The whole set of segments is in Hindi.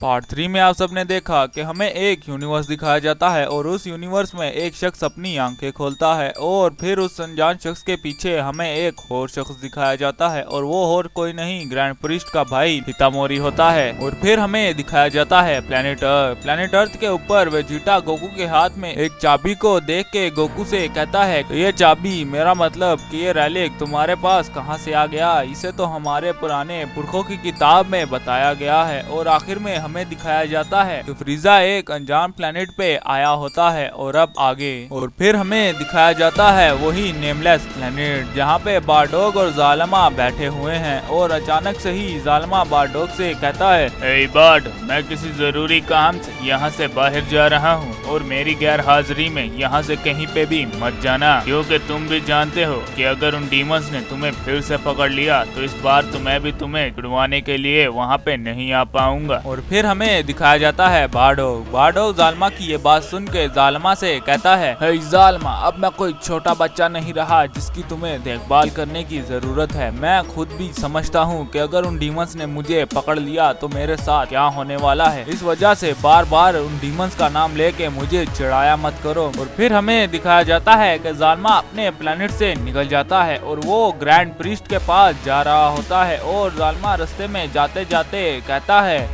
पार्ट 3 में आप सबने देखा कि हमें एक यूनिवर्स दिखाया जाता है और उस यूनिवर्स में एक शख्स अपनी आंखें खोलता है और फिर उस अनजान शख्स के पीछे हमें एक और शख्स दिखाया जाता है और वो और कोई नहीं ग्रैंड प्रिस्ट का भाई हितामोरी होता है। और फिर हमें दिखाया जाता है प्लेनेट अर्थ के ऊपर वेजिटा गोकू के हाथ में एक चाबी को देख के गोकू से कहता है ये चाबी मेरा मतलब कि ये रैलिक तुम्हारे पास कहाँ से आ गया, इसे तो हमारे पुराने पुरखों की किताब में बताया गया है। और आखिर में हमें दिखाया जाता है कि फ्रीजा एक अनजान प्लेनेट पे आया होता है और अब आगे। और फिर हमें दिखाया जाता है वही नेमलेस प्लेनेट जहाँ पे बारडॉग और जालमा बैठे हुए हैं और अचानक से ही जालमा बारडॉग से कहता है ए बर्ड, मैं किसी जरूरी काम से यहाँ से बाहर जा रहा हूँ और मेरी गैर हाजिरी में यहाँ से कहीं पे भी मत जाना, क्योंकि तुम भी जानते हो कि अगर उन डीमंस ने तुम्हें फिर से पकड़ लिया तो इस बार तो मैं भी तुम्हें छुड़वाने के लिए वहाँ पे नहीं आ पाऊंगा। और फिर हमें दिखाया जाता है बारडॉग जालमा की ये बात सुन के जालमा से कहता है हे जालमा, अब मैं कोई छोटा बच्चा नहीं रहा जिसकी तुम्हें देखभाल करने की जरूरत है। मैं खुद भी समझता हूँ कि अगर उन डीमंस ने मुझे पकड़ लिया तो मेरे साथ क्या होने वाला है, इस वजह से बार बार उन डीमंस का नाम लेके मुझे चिढ़ाया मत करो। और फिर हमें दिखाया जाता है कि जालमा अपने प्लेनेट से निकल जाता है और वो ग्रैंड प्रीस्ट के पास जा रहा होता है और जालमा रास्ते में जाते जाते कहता है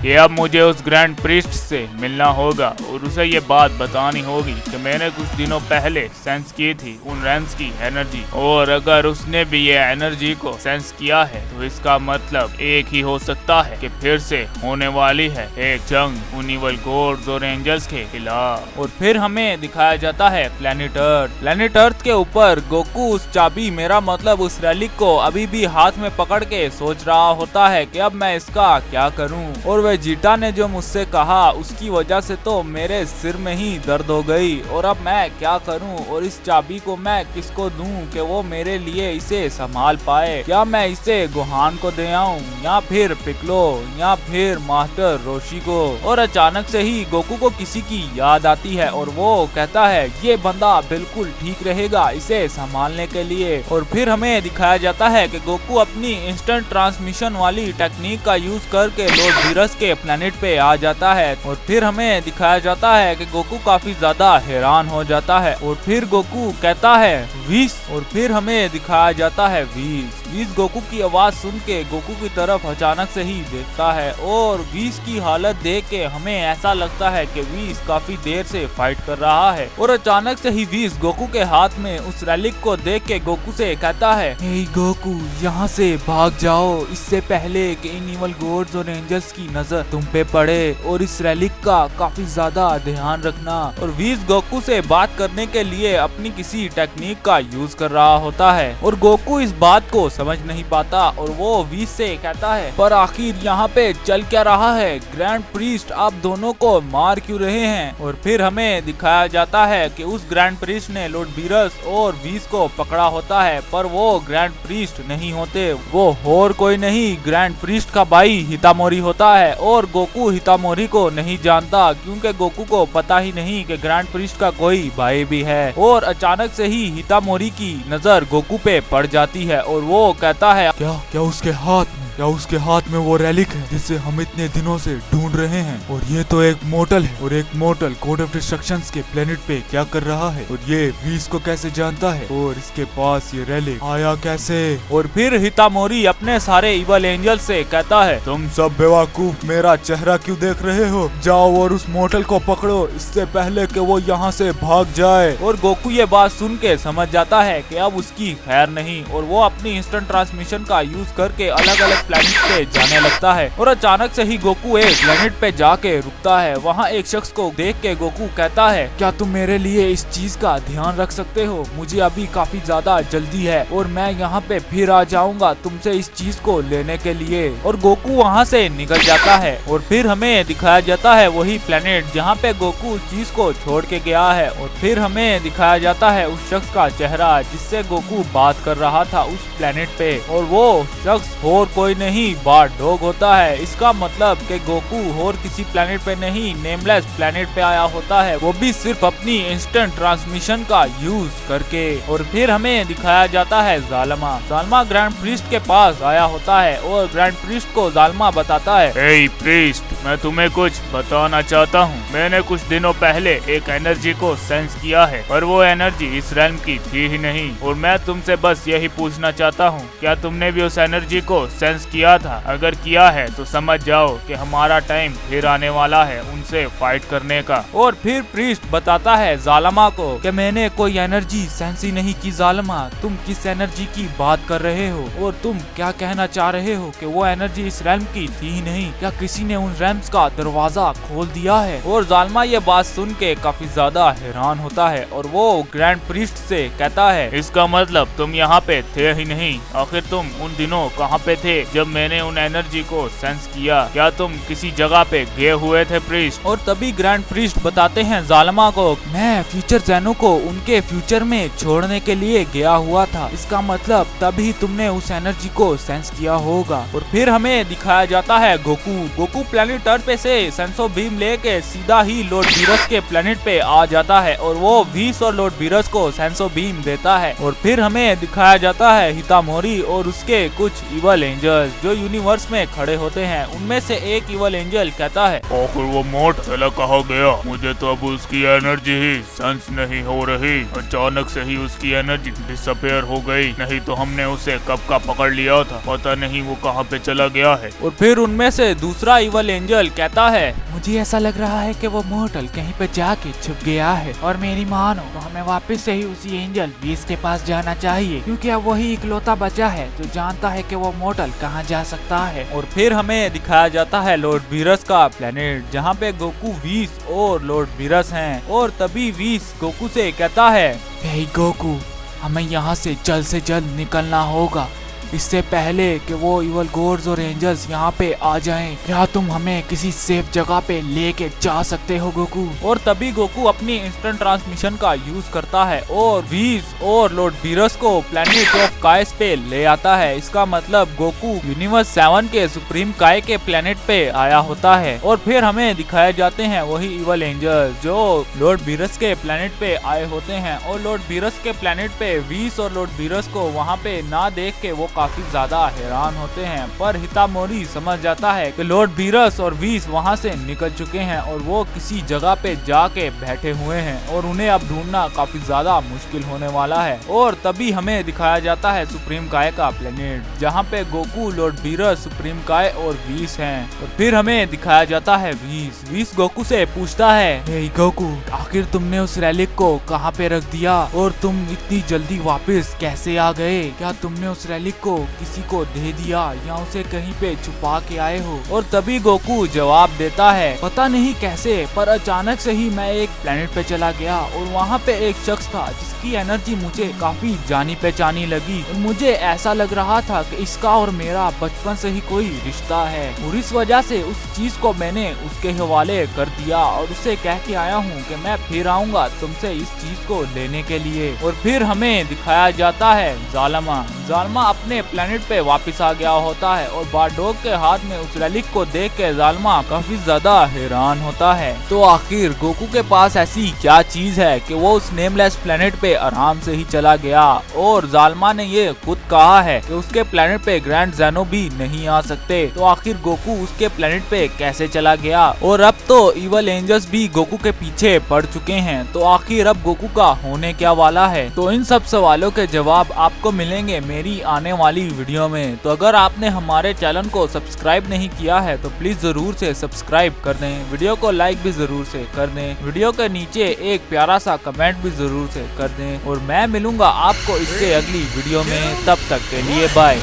कि अब मुझे उस ग्रैंड प्रीस्ट से मिलना होगा और उसे ये बात बतानी होगी कि मैंने कुछ दिनों पहले सेंस की थी उन रैंस की एनर्जी, और अगर उसने भी ये एनर्जी को सेंस किया है तो इसका मतलब एक ही हो सकता है कि फिर से होने वाली है एक जंग उन इवल गॉड्स और एंजल्स के खिलाफ। और फिर हमें दिखाया जाता है प्लेनेट अर्थ के ऊपर गोकू उस चाबी मेरा मतलब उस रैलिक को अभी भी हाथ में पकड़ के सोच रहा होता है कि अब मैं इसका क्या करूं। और जीटा ने जो मुझसे कहा उसकी वजह से तो मेरे सिर में ही दर्द हो गई और अब मैं क्या करूं और इस चाबी को मैं किसको दूं कि वो मेरे लिए इसे संभाल पाए। क्या मैं इसे गुहान को दे आऊं या फिर पिकलो या फिर मास्टर रोशी को। और अचानक से ही गोकू को किसी की याद आती है और वो कहता है ये बंदा बिल्कुल ठीक रहेगा इसे संभालने के लिए। और फिर हमें दिखाया जाता है कि गोकू अपनी इंस्टेंट ट्रांसमिशन वाली टेक्निक का यूज करके लॉर्ड वीरस के प्लेनेट पे आ जाता है। और फिर हमें दिखाया जाता है कि गोकू काफी ज्यादा हैरान हो जाता है और फिर गोकू कहता है वीस। और फिर हमें दिखाया जाता है वीस गोकू की आवाज सुन के गोकू की तरफ अचानक से ही देखता है और वीस की हालत देख के हमें ऐसा लगता है कि वीस काफी देर से फाइट कर रहा है। और अचानक से ही वीस गोकू के हाथ में उस रैलिक को देख के गोकू से कहता है हे गोकू, यहाँ से भाग जाओ इससे पहले कि इन इवल गॉड्स और एंजल्स की नजर तुम पे पड़े, और इस रैलिक का काफी ज्यादा ध्यान रखना। और वीस गोकू से बात करने के लिए अपनी किसी टेक्निक का यूज कर रहा होता है और गोकू इस बात को समझ नहीं पाता और वो वीस से कहता है पर आखिर यहाँ पे चल क्या रहा है, ग्रैंड प्रीस्ट आप दोनों को मार क्यों रहे हैं। और फिर हमें दिखाया जाता है कि उस ग्रैंड प्रीस्ट ने लॉर्ड वीरस और वीस को पकड़ा होता है पर वो ग्रैंड प्रीस्ट नहीं होते, वो और कोई नहीं ग्रैंड प्रीस्ट का भाई हितामोरी होता है। और गोकू हितामोरी को नहीं जानता क्योंकि गोकू को पता ही नहीं कि ग्रैंड प्रीस्ट का कोई भाई भी है। और अचानक से ही हितामोरी की नजर गोकू पे पड़ जाती है और वो कहता है क्या उसके हाथ में वो रैलिक है जिसे हम इतने दिनों से ढूंढ रहे हैं, और ये तो एक मोर्टल है और एक मोर्टल कोड ऑफ डिस्ट्रक्शंस के प्लेनेट पे क्या कर रहा है, और ये वीस को कैसे जानता है और इसके पास ये रैलिक आया कैसे। और फिर हितामोरी अपने सारे इवल एंजल से कहता है तुम सब बेवकूफ मेरा चेहरा क्यों देख रहे हो, जाओ और उस मोर्टल को पकड़ो इससे पहले कि वो यहाँ से भाग जाए। और गोकू ये बात सुन के समझ जाता है कि अब उसकी खैर नहीं और वो अपनी इंस्टेंट ट्रांसमिशन का यूज करके अलग अलग प्लेनेट पे जाने लगता है। और अचानक से ही गोकू एक प्लेनेट पे जाके रुकता है। वहाँ एक शख्स को देख के गोकू कहता है क्या तुम मेरे लिए इस चीज का ध्यान रख सकते हो, मुझे अभी काफी ज्यादा जल्दी है और मैं यहाँ पे फिर आ जाऊंगा तुमसे इस चीज को लेने के लिए। और गोकू वहाँ से निकल जाता है और फिर हमें दिखाया जाता है वही प्लेनेट जहाँ पे गोकू उस चीज को छोड़ के गया है। और फिर हमें दिखाया जाता है उस शख्स का चेहरा जिससे गोकू बात कर रहा था उस प्लेनेट पे, और वो शख्स और कोई नहीं बारडॉग होता है। इसका मतलब कि गोकू और किसी प्लेनेट पे नहीं नेमलेस प्लेनेट पे आया होता है, वो भी सिर्फ अपनी इंस्टेंट ट्रांसमिशन का यूज करके। और फिर हमें दिखाया जाता है जालमा ग्रैंड प्रीस्ट के पास आया होता है और ग्रैंड प्रीस्ट को जालमा बताता है हे प्रीस्ट, मैं तुम्हें कुछ बताना चाहता हूँ। मैंने कुछ दिनों पहले एक एनर्जी को सेंस किया है, पर वो एनर्जी इस रेल्म की थी ही नहीं। और मैं तुमसे बस यही पूछना चाहता हूँ, क्या तुमने भी उस एनर्जी को सेंस किया था? अगर किया है तो समझ जाओ कि हमारा टाइम फिर आने वाला है उनसे फाइट करने का। और फिर प्रीस्ट बताता है जालिमा को कि मैंने कोई एनर्जी सेंस ही नहीं की। जालिमा, तुम किस एनर्जी की बात कर रहे हो और तुम क्या कहना चाह रहे हो कि वो एनर्जी इस रेल्म की थी ही नहीं? क्या किसी ने उन रेल्म्स का दरवाजा खोल दिया है? और जालिमा ये बात सुन के काफी ज्यादा हैरान होता है और वो ग्रैंड प्रीस्ट से कहता है, इसका मतलब तुम यहाँ पे थे ही नहीं। आखिर तुम उन दिनों कहाँ पे थे जब मैंने उन एनर्जी को सेंस किया? क्या तुम किसी जगह पे गए हुए थे प्रीस्ट? और तभी ग्रैंड प्रीस्ट बताते हैं जालिमा को, मैं फ्यूचर ज़ेनो को उनके फ्यूचर में छोड़ने के लिए गया हुआ था। इसका मतलब तभी तुमने उस एनर्जी को सेंस किया होगा। और फिर हमें दिखाया जाता है गोकू प्लेनेट अर्थ पे से सेंसो बीम लेके सीधा ही लॉर्ड बीरस के प्लेनेट पे आ जाता है और वो व्हीस और लॉर्ड बीरस को सेंसो बीम देता है। और फिर हमें दिखाया जाता है हितामोरी और उसके कुछ इवल एंजल्स जो यूनिवर्स में खड़े होते हैं। उनमें से एक इवल एंजल कहता है, आखिर वो मोट चला कहा गया? मुझे तो अब उसकी एनर्जी ही सेंस नहीं हो रही। अचानक से ही उसकी एनर्जी डिसअपेयर हो गई, नहीं तो हमने उसे कब का पकड़ लिया था। पता नहीं वो कहाँ पे चला गया है। और फिर उनमें से दूसरा इवल एंजल कहता है, मुझे ऐसा लग रहा है कि वो मोर्टल कहीं पे जाके छुप गया है और मेरी मानो तो हमें वापस से ही उसी एंजल वीस के पास जाना चाहिए, क्योंकि अब वही इकलौता बचा है जो जानता है कि वो मोर्टल कहाँ जा सकता है। और फिर हमें दिखाया जाता है लॉर्ड बीरस का प्लेनेट जहाँ पे गोकू, व्हीस और लॉर्ड बीरस हैं। और तभी व्हीस गोकू से कहता है, हे गोकू, हमें यहाँ से जल्द निकलना होगा इससे पहले कि वो इवल गॉड्स और एंजल्स यहाँ पे आ जाएं। क्या तुम हमें किसी सेफ जगह पे लेके जा सकते हो गोकू? और तभी गोकू अपनी इंस्टेंट ट्रांसमिशन का यूज करता है और व्हीस और लॉर्ड बीरस को प्लेनेट ऑफ काइस पे ले आता है। इसका मतलब गोकू यूनिवर्स 7 के सुप्रीम काय के प्लेनेट पे आया होता है। और फिर हमें दिखाए जाते हैं वही इवल एंजल्स जो लॉर्ड बीरस के प्लेनेट पे आए होते हैं। और लॉर्ड बीरस के प्लेनेट पे व्हीस और लॉर्ड बीरस को वहाँ पे ना देख के वो काफी ज्यादा हैरान होते हैं, पर हितामोरी समझ जाता है कि लॉर्ड बीरस और व्हीस वहां से निकल चुके हैं और वो किसी जगह पे जाके बैठे हुए हैं और उन्हें अब ढूंढना काफी ज्यादा मुश्किल होने वाला है। और तभी हमें दिखाया जाता है सुप्रीम काय का प्लेनेट जहाँ पे गोकू, लॉर्ड बीरस, सुप्रीम काय और व्हीस हैं। और फिर हमें दिखाया जाता है व्हीस गोकू से पूछता है, हे गोकू, आखिर तुमने उस रेलिक को कहाँ पे रख दिया और तुम इतनी जल्दी वापस कैसे आ गए? क्या तुमने उस रेलिक को किसी को दे दिया या उसे कहीं पे छुपा के आए हो? और तभी गोकू जवाब देता है, पता नहीं कैसे, पर अचानक से ही मैं एक प्लेनेट पे चला गया और वहाँ पे एक शख्स था जिसकी एनर्जी मुझे काफी जानी पहचानी लगी और मुझे ऐसा लग रहा था कि इसका और मेरा बचपन से ही कोई रिश्ता है। और इस वजह से उस चीज को मैंने उसके हवाले कर दिया और उसे कह के आया हूँ कि मैं फिर आऊंगा तुमसे इस चीज को लेने के लिए। और फिर हमें दिखाया जाता है जालिमा अपने प्लेनेट पे वापस आ गया होता है और बारडोग के हाथ में उस रेलिक को देख के जालिमा काफी ज्यादा हैरान होता है। तो आखिर गोकू के पास ऐसी क्या चीज है कि वो उस नेमलेस प्लेनेट पे आराम से ही चला गया? और जालिमा ने ये खुद कहा है कि उसके प्लेनेट पे ग्रैंड ज़ेनो भी नहीं आ सकते। तो आखिर गोकू उसके प्लेनेट पे कैसे चला गया? और अब तो इवल एंजल्स भी गोकू के पीछे पड़ चुके हैं। तो आखिर अब गोकू का होने क्या वाला है? तो इन सब सवालों के जवाब आपको मिलेंगे मेरी आने वाली वीडियो में। तो अगर आपने हमारे चैनल को सब्सक्राइब नहीं किया है तो प्लीज जरूर से सब्सक्राइब कर दें, वीडियो को लाइक भी जरूर से कर दें, वीडियो के नीचे एक प्यारा सा कमेंट भी जरूर से कर दें। और मैं मिलूंगा आपको इससे अगली वीडियो में, तब तक के लिए बाय।